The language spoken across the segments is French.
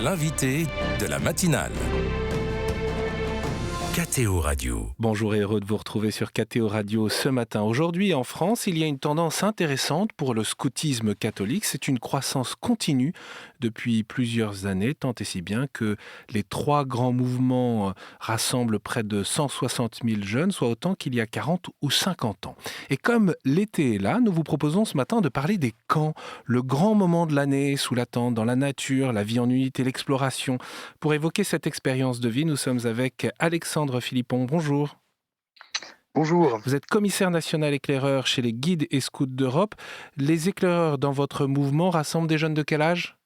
l'invité de la matinale. KTO Radio. Bonjour et heureux de vous retrouver sur KTO Radio ce matin. Aujourd'hui, en France, il y a une tendance intéressante pour le scoutisme catholique. C'est une croissance continue depuis plusieurs années, tant et si bien que les trois grands mouvements rassemblent près de 160 000 jeunes, soit autant qu'il y a 40 ou 50 ans. Et comme l'été est là, nous vous proposons ce matin de parler des camps, le grand moment de l'année sous la tente, dans la nature, la vie en unité, l'exploration. Pour évoquer cette expérience de vie, nous sommes avec Alexandre Philippon, bonjour. Bonjour. Vous êtes commissaire national éclaireur chez les guides et scouts d'Europe. Les éclaireurs dans votre mouvement rassemblent des jeunes de quel âge ?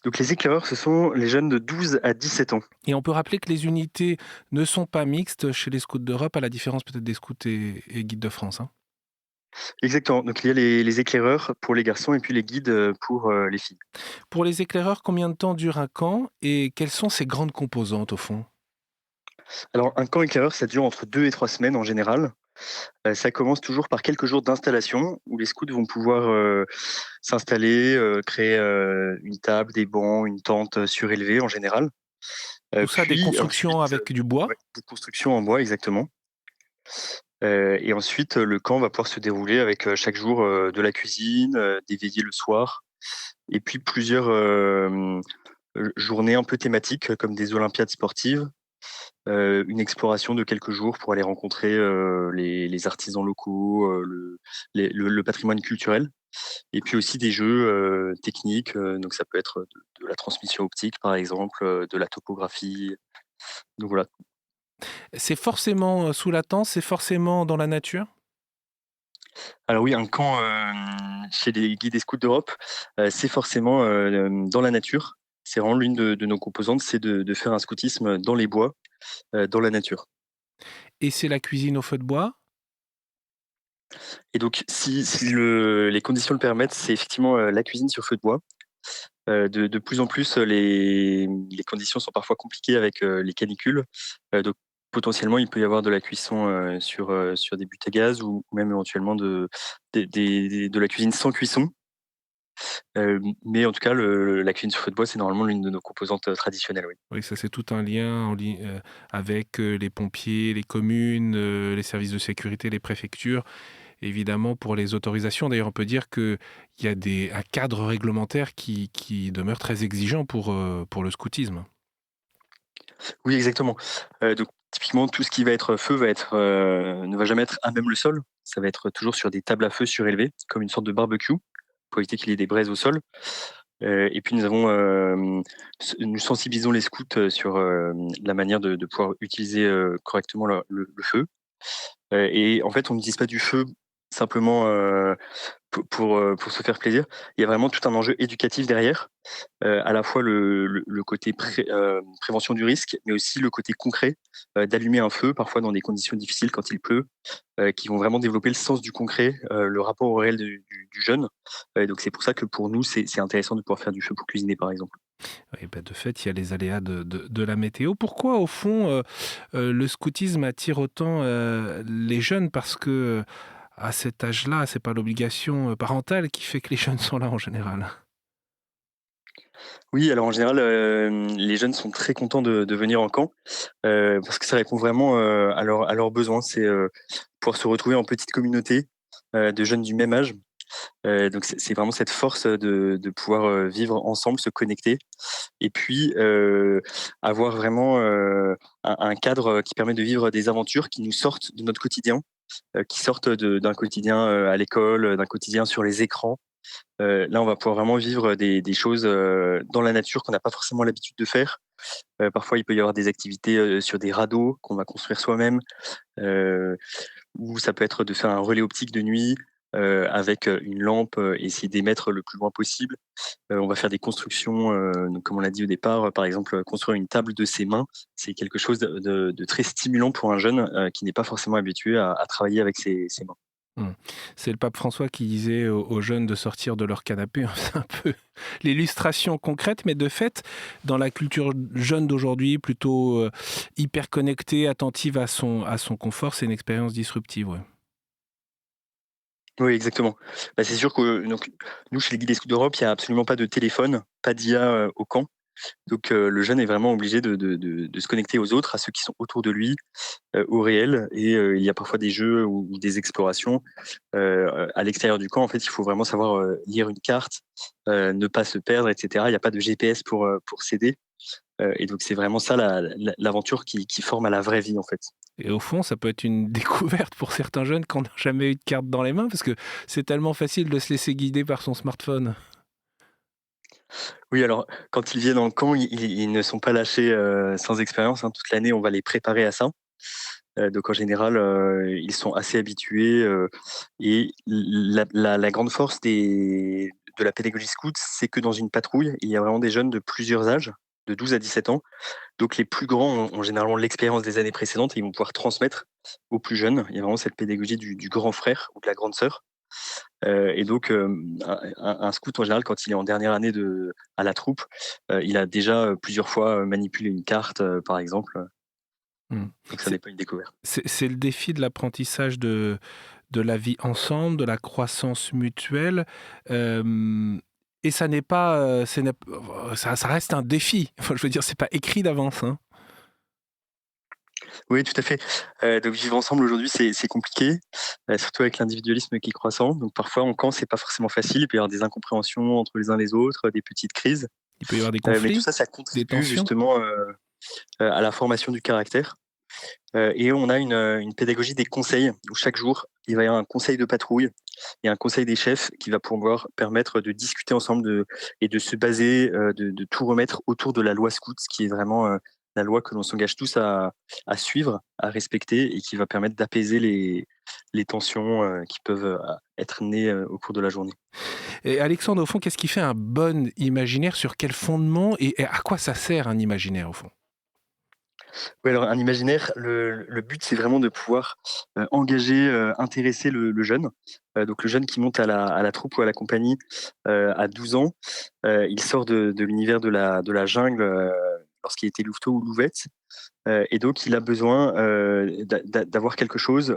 Donc les éclaireurs, ce sont les jeunes de 12 à 17 ans. Et on peut rappeler que les unités ne sont pas mixtes chez les scouts d'Europe, à la différence peut-être des scouts et guides de France. Exactement. Donc il y a les éclaireurs pour les garçons et puis les guides pour les filles. Pour les éclaireurs, combien de temps dure un camp et quelles sont ses grandes composantes au fond ? Alors un camp éclaireur, ça dure entre 2 et 3 semaines en général. Ça commence toujours par quelques jours d'installation où les scouts vont pouvoir s'installer, créer une table, des bancs, une tente surélevée en général. Tout ça, des constructions avec du bois ? Ouais, des constructions en bois, exactement. Et ensuite, le camp va pouvoir se dérouler avec chaque jour de la cuisine, des veillées le soir, et puis plusieurs journées un peu thématiques comme des olympiades sportives, une exploration de quelques jours pour aller rencontrer les artisans locaux, le patrimoine culturel, et puis aussi des jeux techniques. Donc ça peut être de la transmission optique par exemple, de la topographie. Donc voilà. C'est forcément sous la tente, c'est forcément dans la nature ? Alors oui, un camp chez les guides et scouts d'Europe, c'est forcément dans la nature. C'est vraiment l'une de nos composantes, c'est de faire un scoutisme dans les bois, dans la nature. Et c'est la cuisine au feu de bois ? Et donc si les conditions le permettent, c'est effectivement la cuisine sur feu de bois. De plus en plus, les conditions sont parfois compliquées avec les canicules. Donc potentiellement, il peut y avoir de la cuisson sur des buttes à gaz ou même éventuellement de la cuisine sans cuisson. Mais en tout cas, la cuisine sur feu de bois, c'est normalement l'une de nos composantes traditionnelles, oui. Oui, ça c'est tout un lien avec les pompiers, les communes, les services de sécurité, les préfectures, évidemment pour les autorisations. D'ailleurs, on peut dire qu'il y a un cadre réglementaire qui demeure très exigeant pour le scoutisme. Oui, exactement. Donc typiquement, tout ce qui va être feu ne va jamais être à même le sol. Ça va être toujours sur des tables à feu surélevées, comme une sorte de barbecue, pour éviter qu'il y ait des braises au sol. Et puis nous sensibilisons les scouts sur la manière de pouvoir utiliser correctement le feu. Et en fait, on n'utilise pas du feu simplement pour se faire plaisir. Il y a vraiment tout un enjeu éducatif derrière, à la fois le côté prévention du risque, mais aussi le côté concret d'allumer un feu, parfois dans des conditions difficiles quand il pleut, qui vont vraiment développer le sens du concret, le rapport au réel du jeune. Donc c'est pour ça que pour nous, c'est intéressant de pouvoir faire du feu pour cuisiner, par exemple. Oui, de fait, il y a les aléas de la météo. Pourquoi, au fond, le scoutisme attire autant les jeunes ? Parce que à cet âge-là, c'est pas l'obligation parentale qui fait que les jeunes sont là en général. Oui, alors en général, les jeunes sont très contents de venir en camp, parce que ça répond vraiment à leurs besoins. C'est pouvoir se retrouver en petite communauté de jeunes du même âge. Donc c'est vraiment cette force de pouvoir vivre ensemble, se connecter, et puis avoir vraiment un cadre qui permet de vivre des aventures qui nous sortent de notre quotidien, qui sortent d'un quotidien à l'école, d'un quotidien sur les écrans. Là, on va pouvoir vraiment vivre des choses dans la nature qu'on n'a pas forcément l'habitude de faire. Parfois, il peut y avoir des activités sur des radeaux qu'on va construire soi-même, heu, ou ça peut être de faire un relais optique de nuit avec une lampe, essayer d'émettre le plus loin possible. On va faire des constructions, donc comme on l'a dit au départ, par exemple, construire une table de ses mains. C'est quelque chose de très stimulant pour un jeune qui n'est pas forcément habitué à travailler avec ses mains. Mmh. C'est le pape François qui disait aux jeunes de sortir de leur canapé. C'est un peu l'illustration concrète, mais de fait, dans la culture jeune d'aujourd'hui, plutôt hyper connectée, attentive à son confort, c'est une expérience disruptive. Ouais. Oui, exactement. Bah, c'est sûr que donc nous, chez les guides et scouts d'Europe, il y a absolument pas de téléphone, pas d'IA, au camp. Donc le jeune est vraiment obligé de se connecter aux autres, à ceux qui sont autour de lui, au réel. Et il y a parfois des jeux ou des explorations à l'extérieur du camp. En fait, il faut vraiment savoir lire une carte, ne pas se perdre, etc. Il n'y a pas de GPS pour s'aider. Et donc c'est vraiment ça l'aventure qui forme à la vraie vie en fait. Et au fond, ça peut être une découverte pour certains jeunes qui n'ont jamais eu de carte dans les mains, parce que c'est tellement facile de se laisser guider par son smartphone. Oui, alors quand ils viennent en camp, ils ne sont pas lâchés sans expérience, hein. Toute l'année, on va les préparer à ça. Donc en général, ils sont assez habitués. Et la grande force de la pédagogie scout, c'est que dans une patrouille, il y a vraiment des jeunes de plusieurs âges, de 12 à 17 ans. Donc les plus grands ont généralement l'expérience des années précédentes et ils vont pouvoir transmettre aux plus jeunes. Il y a vraiment cette pédagogie du grand frère ou de la grande sœur. Et donc un scout en général, quand il est en dernière année à la troupe, il a déjà plusieurs fois manipulé une carte, par exemple. Hmm. Donc ça C'est n'est pas une découverte. c'est le défi de l'apprentissage de la vie ensemble, de la croissance mutuelle. euh, et ça n'est pas, ça reste un défi. Enfin, je veux dire, c'est pas écrit d'avance, hein. Oui, tout à fait. Donc vivre ensemble aujourd'hui, c'est compliqué, surtout avec l'individualisme qui est croissant. Donc parfois en camp, c'est pas forcément facile. Il peut y avoir des incompréhensions entre les uns les autres, des petites crises. Il peut y avoir des Mais tout conflits, ça, ça des contribue tensions. justement à la formation du caractère. Et on a une pédagogie des conseils où chaque jour, il va y avoir un conseil de patrouille et un conseil des chefs qui va pouvoir permettre de discuter ensemble et de se baser, de tout remettre autour de la loi scout, qui est vraiment la loi que l'on s'engage tous à suivre, à respecter et qui va permettre d'apaiser les tensions qui peuvent être nées au cours de la journée. Et Alexandre, au fond, qu'est-ce qui fait un bon imaginaire? Sur quel fondement et à quoi ça sert un imaginaire, au fond? Oui, alors un imaginaire, le but, c'est vraiment de pouvoir engager, intéresser le jeune. Donc le jeune qui monte à la troupe ou à la compagnie à 12 ans, il sort de l'univers de la jungle lorsqu'il était louveteau ou louvette. Et donc il a besoin d'avoir quelque chose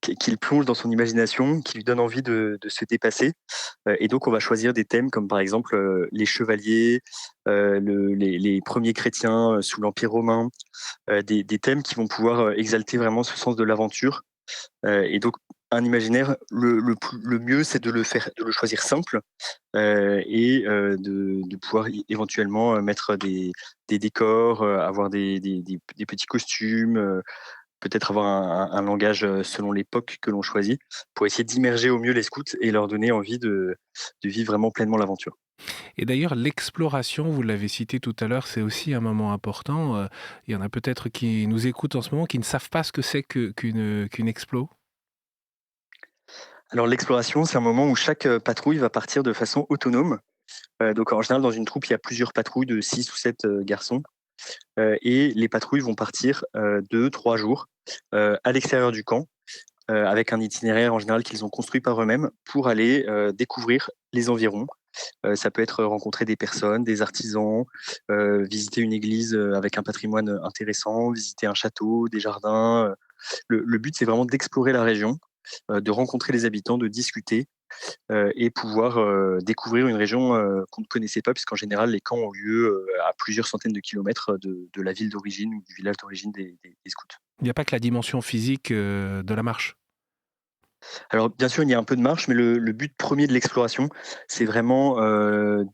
qu'il plonge dans son imagination, qui lui donne envie de se dépasser. Et donc, on va choisir des thèmes comme par exemple les chevaliers, les premiers chrétiens sous l'Empire romain, des thèmes qui vont pouvoir exalter vraiment ce sens de l'aventure. Et donc, un imaginaire, le mieux, c'est de le choisir simple et de pouvoir éventuellement mettre des décors, avoir des petits costumes, peut-être avoir un langage selon l'époque que l'on choisit, pour essayer d'immerger au mieux les scouts et leur donner envie de vivre vraiment pleinement l'aventure. Et d'ailleurs, l'exploration, vous l'avez cité tout à l'heure, c'est aussi un moment important. Il y en a peut-être qui nous écoutent en ce moment qui ne savent pas ce que c'est qu'une explo. Alors l'exploration, c'est un moment où chaque patrouille va partir de façon autonome. Donc en général, dans une troupe, il y a plusieurs patrouilles de 6 ou 7 garçons. Et les patrouilles vont partir 2, 3 jours à l'extérieur du camp, avec un itinéraire en général qu'ils ont construit par eux-mêmes pour aller découvrir les environs. Ça peut être rencontrer des personnes, des artisans, visiter une église avec un patrimoine intéressant, visiter un château, des jardins. Le but, c'est vraiment d'explorer la région, de rencontrer les habitants, de discuter et pouvoir découvrir une région qu'on ne connaissait pas, puisqu'en général, les camps ont lieu à plusieurs centaines de kilomètres de la ville d'origine ou du village d'origine des scouts. Il n'y a pas que la dimension physique de la marche. Alors, bien sûr, il y a un peu de marche, mais le but premier de l'exploration, c'est vraiment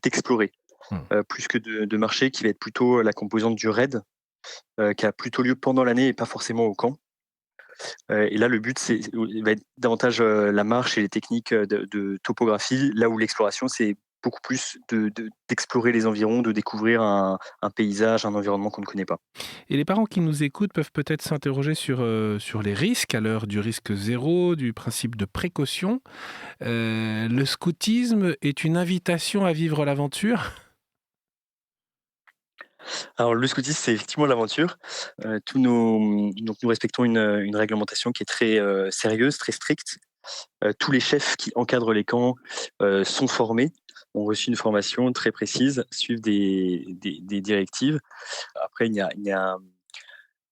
d'explorer, Hmm. plus que de marcher, qui va être plutôt la composante du raid, qui a plutôt lieu pendant l'année et pas forcément au camp. Et là, le but, il va être davantage la marche et les techniques de topographie, là où l'exploration, c'est beaucoup plus d'explorer les environs, de découvrir un paysage, un environnement qu'on ne connaît pas. Et les parents qui nous écoutent peuvent peut-être s'interroger sur les risques, à l'heure du risque zéro, du principe de précaution. Le scoutisme est une invitation à vivre l'aventure. Alors, le scoutisme, c'est effectivement l'aventure. Donc, nous respectons une réglementation qui est très sérieuse, très stricte. Tous les chefs qui encadrent les camps sont formés, ont reçu une formation très précise, suivent des directives. Après, il y a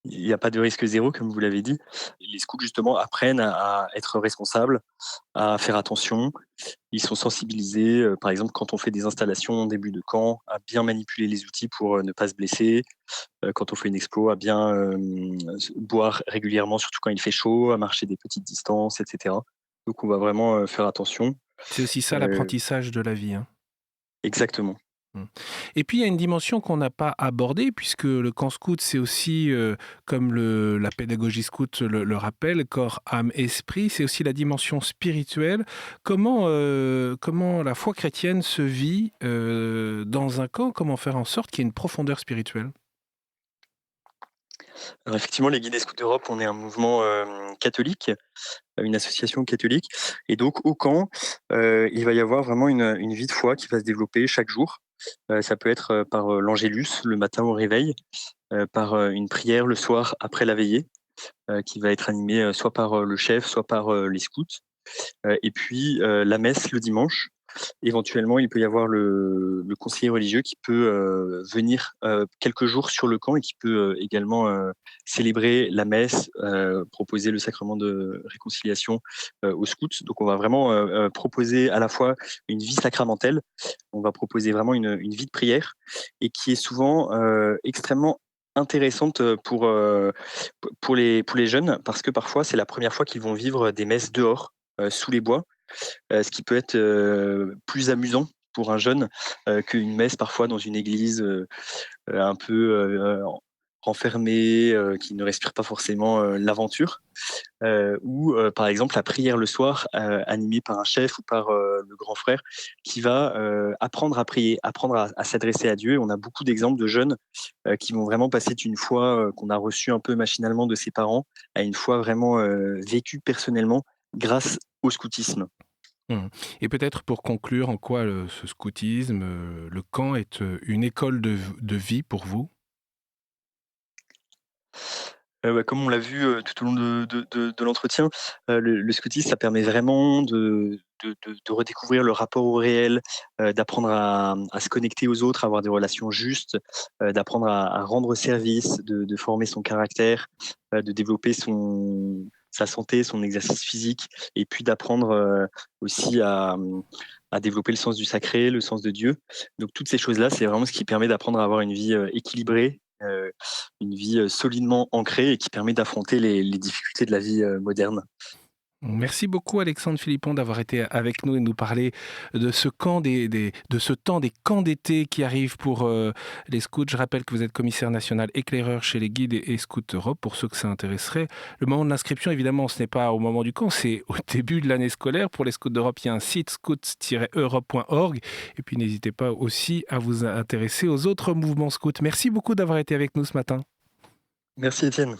il n'y a pas de risque zéro, comme vous l'avez dit. Les scouts, justement, apprennent à être responsables, à faire attention. Ils sont sensibilisés, par exemple, quand on fait des installations en début de camp, à bien manipuler les outils pour ne pas se blesser. Quand on fait une expo, à bien boire régulièrement, surtout quand il fait chaud, à marcher des petites distances, etc. Donc, on va vraiment faire attention. C'est aussi ça Euh, l'apprentissage de la vie, hein. Exactement. Mmh. Et puis il y a une dimension qu'on n'a pas abordée puisque le camp scout, c'est aussi, comme la pédagogie scout le rappelle, corps, âme, esprit, c'est aussi la dimension spirituelle. Comment la foi chrétienne se vit, dans un camp? Comment faire en sorte qu'il y ait une profondeur spirituelle? Alors effectivement, les Guides Scouts d'Europe, on est un mouvement catholique, une association catholique. Et donc au camp, il va y avoir vraiment une vie de foi qui va se développer chaque jour. Ça peut être par l'angélus le matin au réveil, par une prière le soir après la veillée, qui va être animée soit par le chef, soit par les scouts. Et puis la messe le dimanche. Éventuellement, il peut y avoir le conseiller religieux qui peut venir quelques jours sur le camp et qui peut également célébrer la messe, proposer le sacrement de réconciliation aux scouts. Donc, on va vraiment proposer à la fois une vie sacramentelle, on va proposer vraiment une vie de prière et qui est souvent extrêmement intéressante pour les jeunes parce que parfois, c'est la première fois qu'ils vont vivre des messes dehors, sous les bois. Ce qui peut être plus amusant pour un jeune qu'une messe parfois dans une église un peu renfermée, qui ne respire pas forcément l'aventure, ou par exemple la prière le soir animée par un chef ou par le grand frère qui va apprendre à prier, apprendre à s'adresser à Dieu. Et on a beaucoup d'exemples de jeunes qui vont vraiment passer d'une foi qu'on a reçue un peu machinalement de ses parents à une foi vraiment vécue personnellement grâce au scoutisme. Mmh. Et peut-être pour conclure, en quoi, ce scoutisme, le camp est, une école de vie pour vous? Bah, comme on l'a vu, tout au long de l'entretien, le scoutisme, ça permet vraiment de redécouvrir le rapport au réel, d'apprendre à se connecter aux autres, à avoir des relations justes, d'apprendre à rendre service, de former son caractère, de développer sa santé, son exercice physique et puis d'apprendre, aussi à développer le sens du sacré, le sens de Dieu. Donc toutes ces choses-là, c'est vraiment ce qui permet d'apprendre à avoir une vie, équilibrée, une vie solidement ancrée et qui permet d'affronter les difficultés de la vie moderne. Merci beaucoup Alexandre Philippon d'avoir été avec nous et nous parler de ce camp de ce temps des camps d'été qui arrive pour les scouts. Je rappelle que vous êtes commissaire national éclaireur chez les guides et scouts Europe pour ceux que ça intéresserait. Le moment de l'inscription, évidemment, ce n'est pas au moment du camp, c'est au début de l'année scolaire. Pour les scouts d'Europe, il y a un site scouts-europe.org et puis n'hésitez pas aussi à vous intéresser aux autres mouvements scouts. Merci beaucoup d'avoir été avec nous ce matin. Merci Étienne.